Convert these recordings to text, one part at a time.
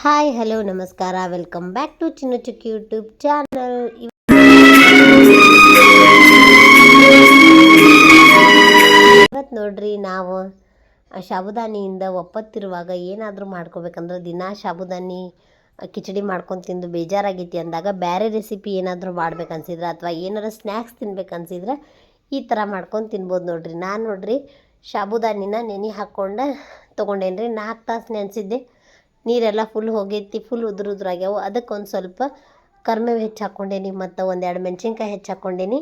Hi hello ನಮಸ್ಕಾರ, welcome back to ಚಿನ್ನು ಚುಕ್ಕಿ YouTube channel. ಇವತ್ತು ನೋಡ್ರಿ, ನಾವು ಸಾಬುದಾನಿಯಿಂದ ಒಪ್ಪತ್ತಿರುವಾಗ ಏನಾದರೂ ಮಾಡ್ಕೋಬೇಕಂದ್ರೆ ದಿನಾ ಸಾಬುದಾನಿ ಕಿಚಡಿ ಮಾಡ್ಕೊಂಡು ತಿಂದು ಬೇಜಾರಾಗೈತಿ ಅಂದಾಗ ಬೇರೆ ರೆಸಿಪಿ ಏನಾದರೂ ಮಾಡ್ಬೇಕನ್ಸಿದ್ರೆ ಅಥವಾ ಏನಾರು ಸ್ನ್ಯಾಕ್ಸ್ ತಿನ್ಬೇಕನ್ಸಿದ್ರೆ ಈ ಥರ ಮಾಡ್ಕೊಂಡು ತಿನ್ಬೋದು ನೋಡ್ರಿ. ನಾನು ನೋಡ್ರಿ ಸಾಬುದಾನಿನ ನೆನೆ ಹಾಕ್ಕೊಂಡು ತೊಗೊಂಡೇನಿ ರೀ. 4 ತಾಸು ನೆನೆಸಿದ್ದೆ. ನೀರೆಲ್ಲ ಫುಲ್ ಹೋಗೈತಿ, ಫುಲ್ ಉದುರಾಗ್ಯಾವು. ಅದಕ್ಕೆ ಒಂದು ಸ್ವಲ್ಪ ಕರಿಬೇವು ಹೆಚ್ಚು ಹಾಕ್ಕೊಂಡೇನಿ, ಮತ್ತು 1-2 ಮೆಣಸಿನ್ಕಾಯಿ ಹೆಚ್ಚು ಹಾಕ್ಕೊಂಡೇನಿ,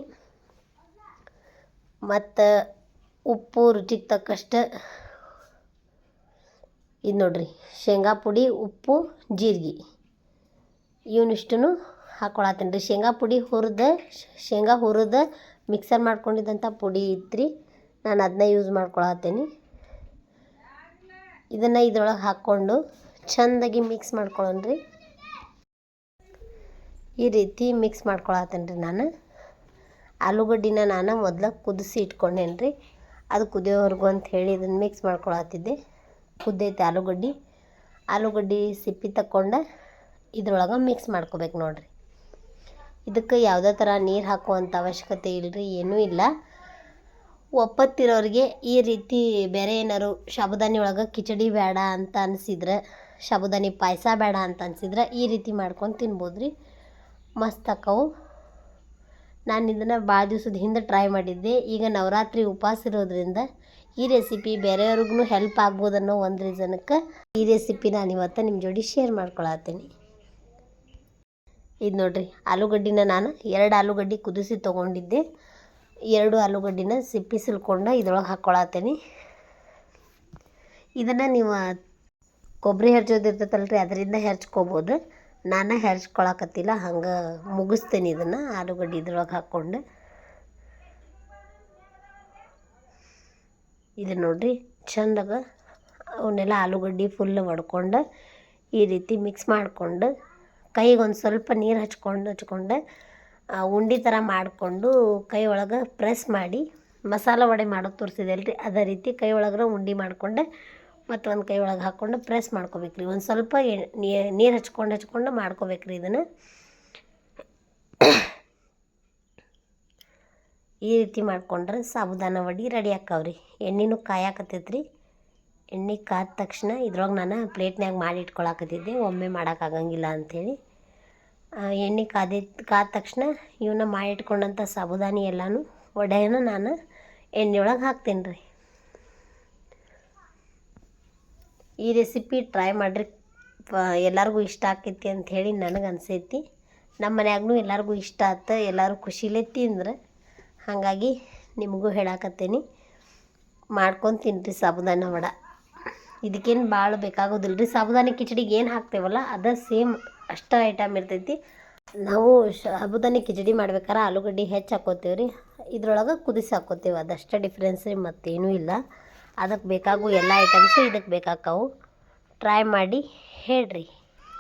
ಮತ್ತು ಉಪ್ಪು ರುಚಿಗೆ ತಕ್ಕಷ್ಟು. ಇದು ನೋಡ್ರಿ ಶೇಂಗಾ ಪುಡಿ, ಉಪ್ಪು, ಜೀರಿಗೆ ಇವನಿಷ್ಟನ್ನು ಹಾಕ್ಕೊಳತ್ತೀನಿ ರೀ. ಶೇಂಗಾ ಹುರಿದು ಮಿಕ್ಸರ್ ಮಾಡ್ಕೊಂಡಿದ್ದಂಥ ಪುಡಿ ಇತ್ತು, ನಾನು ಅದನ್ನ ಯೂಸ್ ಮಾಡ್ಕೊಳತ್ತೀನಿ. ಇದನ್ನು ಇದ್ರೊಳಗೆ ಹಾಕ್ಕೊಂಡು ಚೆಂದಾಗಿ ಮಿಕ್ಸ್ ಮಾಡ್ಕೊಳ್ಳೋಣ್ರಿ. ಈ ರೀತಿ ಮಿಕ್ಸ್ ಮಾಡ್ಕೊಳತ್ತೇನೆ ರೀ. ನಾನು ಆಲೂಗಡ್ಡಿನ ಮೊದಲು ಕುದಿಸಿ ಇಟ್ಕೊಂಡೇನಿ ರೀ. ಅದು ಕುದಿಯೋವರೆಗೂ ಅಂತ ಹೇಳಿ ಇದನ್ನು ಮಿಕ್ಸ್ ಮಾಡ್ಕೊಳತ್ತಿದ್ದೆ. ಕುದ್ದೈತೆ ಆಲೂಗಡ್ಡಿ ಸಿಪ್ಪಿ ತಕ್ಕೊಂಡು ಇದ್ರೊಳಗೆ ಮಿಕ್ಸ್ ಮಾಡ್ಕೋಬೇಕು ನೋಡ್ರಿ. ಇದಕ್ಕೆ ಯಾವುದೇ ಥರ ನೀರು ಹಾಕುವಂಥ ಅವಶ್ಯಕತೆ ಇಲ್ಲರಿ, ಏನೂ ಇಲ್ಲ. ಒಪ್ಪತ್ತಿರೋರಿಗೆ ಈ ರೀತಿ ಬೇರೆ ಏನಾರು ಸಾಬುದಾನಿ ಒಳಗೆ ಕಿಚಡಿ ಬೇಡ ಅಂತ ಅನಿಸಿದ್ರೆ, ಸಾಬುದಾನಿ ಪಾಯಸ ಬೇಡ ಅಂತ ಅನಿಸಿದ್ರೆ ಈ ರೀತಿ ಮಾಡ್ಕೊಂಡು ತಿನ್ಬೋದು ರೀ. ಮಸ್ತ್ ಆಕವು. ನಾನು ಇದನ್ನು ಭಾಳ ದಿವ್ಸದ ಹಿಂದೆ ಟ್ರೈ ಮಾಡಿದ್ದೆ. ಈಗ ನವರಾತ್ರಿ ಉಪವಾಸ ಇರೋದ್ರಿಂದ ಈ ರೆಸಿಪಿ ಬೇರೆಯವ್ರಿಗೂ ಹೆಲ್ಪ್ ಆಗ್ಬೋದು ಅನ್ನೋ ಒಂದು ರೀಸನ್ಕ್ಕೆ ಈ ರೆಸಿಪಿ ನಾನು ಇವತ್ತು ನಿಮ್ಮ ಜೋಡಿ ಶೇರ್ ಮಾಡ್ಕೊಳತ್ತೀನಿ. ಇದು ನೋಡ್ರಿ, ಆಲೂಗಡ್ಡಿನ ನಾನು 2 ಆಲೂಗಡ್ಡೆ ಕುದಿಸಿ ತೊಗೊಂಡಿದ್ದೆ. 2 ಆಲೂಗಡ್ಡಿನ ಸಿಪ್ಪಿ ಸುಲ್ಕೊಂಡು ಇದ್ರೊಳಗೆ ಹಾಕ್ಕೊಳತ್ತೀನಿ. ಇದನ್ನು ನೀವು ಕೊಬ್ಬರಿ ಹೆರ್ಚೋದು ಇರ್ತೈತಲ್ರಿ, ಅದರಿಂದ ಹೆರ್ಚ್ಕೋಬೋದು. ನಾನು ಹೆರ್ಚ್ಕೊಳಕತ್ತಿಲ್ಲ, ಹಂಗೆ ಮುಗಿಸ್ತೇನೆ. ಇದನ್ನು ಆಲೂಗಡ್ಡೆ ಇದ್ರೊಳಗೆ ಹಾಕ್ಕೊಂಡು ಇದು ನೋಡ್ರಿ ಚೆಂದಾಗ ಅವನ್ನೆಲ್ಲ ಆಲೂಗಡ್ಡೆ ಫುಲ್ ಒಡ್ಕೊಂಡು ಈ ರೀತಿ ಮಿಕ್ಸ್ ಮಾಡಿಕೊಂಡು ಕೈಗೆ ಒಂದು ಸ್ವಲ್ಪ ನೀರು ಹಚ್ಕೊಂಡು ಉಂಡೆ ಥರ ಮಾಡಿಕೊಂಡು ಕೈ ಒಳಗೆ ಪ್ರೆಸ್ ಮಾಡಿ, ಮಸಾಲೆ ವಡೆ ಮಾಡೋದು ತೋರಿಸಿದೆ ಅಲ್ರಿ, ಅದೇ ರೀತಿ ಕೈ ಒಳಗೆ ಉಂಡೆ ಮಾಡಿಕೊಂಡು ಮತ್ತು ಒಂದು ಕೈ ಒಳಗೆ ಹಾಕ್ಕೊಂಡು ಪ್ರೆಸ್ ಮಾಡ್ಕೋಬೇಕ್ರಿ. ಒಂದು ಸ್ವಲ್ಪ ನೀರು ಹಚ್ಕೊಂಡು ಮಾಡ್ಕೋಬೇಕ್ರಿ. ಇದನ್ನು ಈ ರೀತಿ ಮಾಡ್ಕೊಂಡ್ರೆ ಸಾಬುದಾನ ವಡೆ ರೆಡಿ ಆಕ್ಕವ್ರಿ. ಎಣ್ಣೆನೂ ಕಾಯಾಕತ್ತೈತ್ರಿ. ಎಣ್ಣೆ ಕಾದ ತಕ್ಷಣ ಇದ್ರೊಳಗೆ ನಾನು ಪ್ಲೇಟ್ನಾಗ ಮಾಡಿ ಇಟ್ಕೊಳಕತ್ತಿದ್ದೆ, ಒಮ್ಮೆ ಮಾಡೋಕ್ಕಾಗಂಗಿಲ್ಲ ಅಂಥೇಳಿ. ಎಣ್ಣೆ ಕಾದ ತಕ್ಷಣ ಇವನ್ನ ಮಾಡಿ ಇಟ್ಕೊಂಡಂಥ ಸಾಬುದಾನಿ ಎಲ್ಲನೂ ವಡೆಯನ್ನು ನಾನು ಎಣ್ಣೆಯೊಳಗೆ ಹಾಕ್ತೀನಿ ರೀ. ಈ ರೆಸಿಪಿ ಟ್ರೈ ಮಾಡಿರಿ, ಎಲ್ಲರಿಗೂ ಇಷ್ಟ ಆಕೈತಿ ಅಂಥೇಳಿ ನನಗೆ ಅನಿಸೈತಿ. ನಮ್ಮ ಮನ್ಯಾಗೂ ಎಲ್ಲರಿಗೂ ಇಷ್ಟ ಆಯ್ತು, ಎಲ್ಲರೂ ಖುಷಿಲೇ ತಿಂದ್ರೆ. ಹಾಗಾಗಿ ನಿಮಗೂ ಹೇಳಾಕತ್ತೀನಿ, ಮಾಡ್ಕೊಂಡು ತಿನ್ನಿರಿ ಸಾಬುದಾನ ವಡೆ. ಇದಕ್ಕೇನು ಭಾಳ ಬೇಕಾಗೋದಿಲ್ಲ ರೀ. ಸಾಬುದಾನಿ ಕಿಚಡಿಗೆ ಏನು ಹಾಕ್ತೇವಲ್ಲ ಅದು ಸೇಮ್ ಅಷ್ಟು ಐಟಮ್ ಇರ್ತೈತಿ. ನಾವು ಸಾಬುದಾನಿ ಕಿಚಡಿ ಮಾಡ್ಬೇಕಾದ್ರೆ ಆಲೂಗಡ್ಡೆ ಹೆಚ್ಚು ಹಾಕ್ಕೋತೀವಿ ರೀ, ಇದ್ರೊಳಗೆ ಕುದಿಸಿ ಹಾಕ್ಕೋತೀವಿ. ಅದಷ್ಟೇ ಡಿಫ್ರೆನ್ಸ್ ರೀ, ಮತ್ತೇನೂ ಇಲ್ಲ. ಅದಕ್ಕೆ ಬೇಕಾಗೋ ಎಲ್ಲ ಐಟಮ್ಸು ಇದಕ್ಕೆ ಬೇಕಾಕವು. ಟ್ರೈ ಮಾಡಿ ಹೇಳ್ರಿ.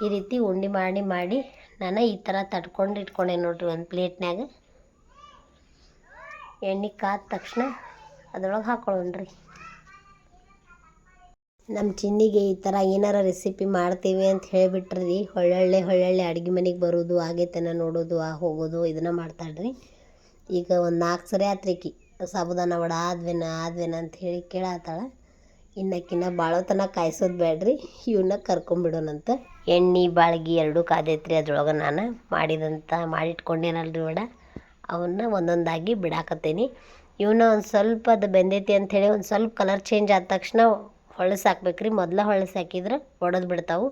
ಈ ರೀತಿ ಉಂಡೆ ಮಾಡಿ ನಾನು ಈ ಥರ ತಟ್ಕೊಂಡು ಇಟ್ಕೊಂಡೆ ನೋಡ್ರಿ ಒಂದು ಪ್ಲೇಟ್ನಾಗ. ಎಣ್ಣೆ ಕಾದ ತಕ್ಷಣ ಅದ್ರೊಳಗೆ ಹಾಕ್ಕೊಳ್ಳೋಣ್ರಿ. ನಮ್ಮ ಚಿನ್ನಿಗೆ ಈ ಥರ ಏನಾರ ರೆಸಿಪಿ ಮಾಡ್ತೀವಿ ಅಂತ ಹೇಳಿಬಿಟ್ರಿ, ಹೊಳ್ಳೊಳ್ಳೆ ಅಡುಗೆ ಮನೆಗೆ ಬರೋದು, ಆಗೇತನ ನೋಡೋದು, ಹೋಗೋದು, ಇದನ್ನು ಮಾಡ್ತಾಳ್ರಿ. ಈಗ ಒಂದು 4 ಸರಿ ಆತ್ರಿಕಿ ಸಾಬುದಾನ ವಡೆ ಆದ್ವೇನ ಅಂತ ಹೇಳಿ ಕೇಳತ್ತಾಳೆ. ಇನ್ನಕ್ಕಿನ್ನ ಭಾಳತನ ಕಾಯಿಸೋದು ಬೇಡ್ರಿ, ಇವನ್ನ ಕರ್ಕೊಂಬಿಡೋಣಂತ. ಎಣ್ಣೆ ಬಾಳ್ಗಿ 2 ಕಾದೈತ್ರಿ. ಅದ್ರೊಳಗೆ ನಾನು ಮಾಡಿಟ್ಕೊಂಡೇನಲ್ರಿ ವಡೆ, ಅವನ್ನ ಒಂದೊಂದಾಗಿ ಬಿಡಾಕತ್ತೇನಿ. ಇವನ್ನ ಒಂದು ಸ್ವಲ್ಪ ಅದು ಬೆಂದೈತಿ ಅಂಥೇಳಿ ಒಂದು ಸ್ವಲ್ಪ ಕಲರ್ ಚೇಂಜ್ ಆದ ತಕ್ಷಣ ಹೊಳಸು ಹಾಕ್ಬೇಕ್ರಿ. ಮೊದಲ ಹೊಳಸು ಹಾಕಿದ್ರೆ ಒಡೆದು ಬಿಡ್ತಾವೆ.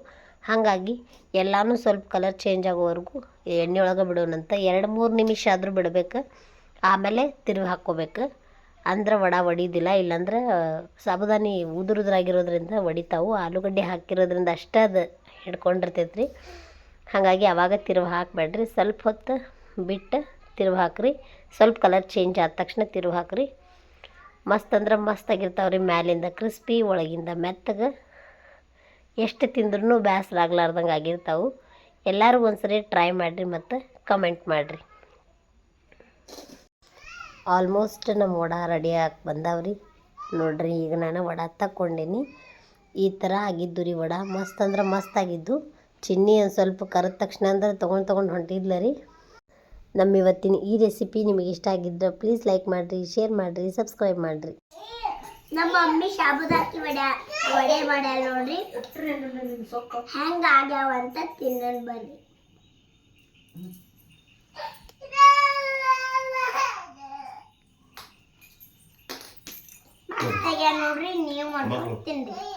ಹಾಗಾಗಿ ಎಲ್ಲನೂ ಸ್ವಲ್ಪ ಕಲರ್ ಚೇಂಜ್ ಆಗೋವರೆಗೂ ಎಣ್ಣೆ ಒಳಗೆ ಬಿಡೋಣಂತ. 2-3 ನಿಮಿಷ ಆದರೂ ಬಿಡಬೇಕು, ಆಮೇಲೆ ತಿರುವಿ ಹಾಕ್ಕೋಬೇಕು. ಅಂದ್ರೆ ವಡೆ ಒಡಿಯೋದಿಲ್ಲ, ಇಲ್ಲಾಂದ್ರೆ ಸಾಬುದಾನಿ ಉದುರಾಗಿರೋದ್ರಿಂದ ಒಡಿತಾವು. ಆಲೂಗಡ್ಡೆ ಹಾಕಿರೋದ್ರಿಂದ ಅಷ್ಟೇ ಅದು ಹಿಡ್ಕೊಂಡಿರ್ತೈತೆ ರೀ. ಹಾಗಾಗಿ ಆವಾಗ ತಿರುವಿ ಹಾಕಬೇಡ್ರಿ, ಸ್ವಲ್ಪ ಹೊತ್ತು ಬಿಟ್ಟು ತಿರುವಿ ಹಾಕ್ರಿ. ಸ್ವಲ್ಪ ಕಲರ್ ಚೇಂಜ್ ಆದ ತಕ್ಷಣ ತಿರುವಿ ಹಾಕ್ರಿ. ಮಸ್ತ್ ಅಂದ್ರೆ ಮಸ್ತ್ ಆಗಿರ್ತಾವ್ರಿ. ಮ್ಯಾಲಿಂದ ಕ್ರಿಸ್ಪಿ, ಒಳಗಿಂದ ಮೆತ್ತಗೆ, ಎಷ್ಟು ತಿಂದ್ರೂ ಬೇಸರ ಆಗ್ಲಾರ್ದಂಗೆ ಆಗಿರ್ತಾವೆ. ಎಲ್ಲರೂ ಒಂದ್ಸರಿ ಟ್ರೈ ಮಾಡಿರಿ ಮತ್ತು ಕಮೆಂಟ್ ಮಾಡಿರಿ. ಆಲ್ಮೋಸ್ಟ್ ನಮ್ಮ ವಡೆ ರೆಡಿ ಆಗಿ ಬಂದಾವ್ರಿ ನೋಡ್ರಿ. ಈಗ ನಾನು ವಡೆ ತಕ್ಕೊಂಡೀನಿ. ಈ ಥರ ಆಗಿದ್ದು ರೀ ವಡೆ. ಮಸ್ತ್ ಅಂದ್ರೆ ಮಸ್ತ್ ಆಗಿದ್ದು. ಚಿನ್ನಿ ಒಂದು ಸ್ವಲ್ಪ ಕರೆದ ತಕ್ಷಣ ಅಂದ್ರೆ ತೊಗೊಂಡು ಹೊಂಟಿದ್ಲ ರೀ. ನಮ್ಮ ಇವತ್ತಿನ ಈ ರೆಸಿಪಿ ನಿಮಗೆ ಇಷ್ಟ ಆಗಿದ್ರೆ ಪ್ಲೀಸ್ ಲೈಕ್ ಮಾಡಿರಿ, ಶೇರ್ ಮಾಡಿರಿ, ಸಬ್ಸ್ಕ್ರೈಬ್ ಮಾಡಿರಿ. ನಮ್ಮ ಮಮ್ಮಿ ಶಾಬುದಾಕಿ ವಡೆ ಮಾಡ್ಯಾಳ ನೋಡ್ರಿ, ಹೆಂಗ ಆಗ್ಯಾವ ಅಂತ ತಿನ್ನೋಣ ಬರ್ರಿ. ನೋಡ್ರಿ, ನೀವು ಮಾಡ್ಕೊಂಡು ತಿನ್ರಿ.